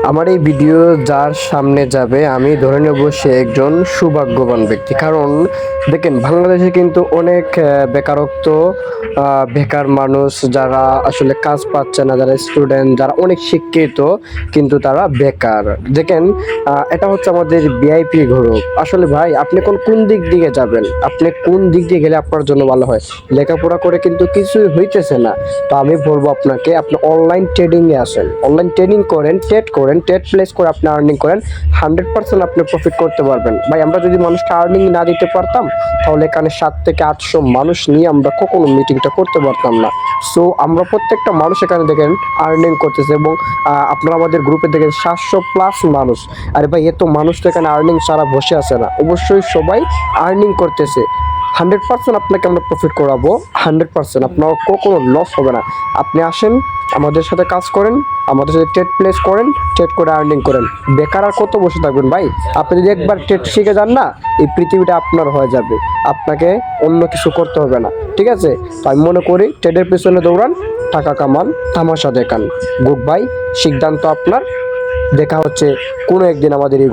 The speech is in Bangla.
আমার এই ভিডিও যার সামনে যাবে আমি ধরে নেব সে একজন সৌভাগ্যবান ব্যক্তি। কারণ দেখেন, বাংলাদেশে কিন্তু অনেক বেকারত্ব, বেকার মানুষ যারা আসলে কাজ পাচ্ছে না, যারা স্টুডেন্ট, যারা অনেক শিক্ষিত কিন্তু তারা বেকার। দেখেন, এটা হচ্ছে আমাদের ভিআইপি গ্রুপ। আসলে ভাই, আপনি কোন দিক দিয়ে যাবেন, আপনি কোন দিক দিয়ে গেলে আপনার জন্য ভালো হয়? লেখাপড়া করে কিন্তু কিছুই হইতেছে না। তো আমি বলবো আপনাকে, আপনি অনলাইন ট্রেডিং এ আসেন, অনলাইন ট্রেডিং করেন, ট্রেড প্লেস করে আপনি আর্নিং করেন। 100% আপনি প্রফিট করতে পারবেন। ভাই, আমরা যদি মানুষকে আর্নিং না দিতে পারতাম তাহলে এখানে 700 থেকে 800 মানুষ নিয়ে আমরা কখনো মিটিংটা করতে পারতাম না। সো আমরা প্রত্যেকটা মানুষ এখানে দেখেন আর্নিং করতেছে, এবং আপনারা আমাদের গ্রুপে দেখেন 700+ মানুষ। আরে ভাই, এত মানুষ তো এখানে আর্নিং ছাড়া বসে আছে না, অবশ্যই সবাই আর্নিং করতেছে। 100% আপনাকে আমরা প্রফিট করাবো। 100% আপনার কখনো লস হবে না। আপনি আসেন, আমাদের সাথে কাজ করেন, আমাদের সাথে ট্রেড প্লেস করেন, ট্রেড করে আর্নিং করেন। বেকার আর কত বসে থাকবেন ভাই? আপনি যদি একবার ট্রেড শিখে যান না, এই পৃথিবীটা আপনার হয়ে যাবে। আপনাকে অন্য কিছু করতে হবে না, ঠিক আছে? তো আমি মনে করি ট্রেডের পেছনে দৌড়ান, টাকা কামান, তামাশা দেখান। গুড বাই, সিদ্ধান্ত আপনার। দেখা হচ্ছে কোনো একদিন আমাদের এই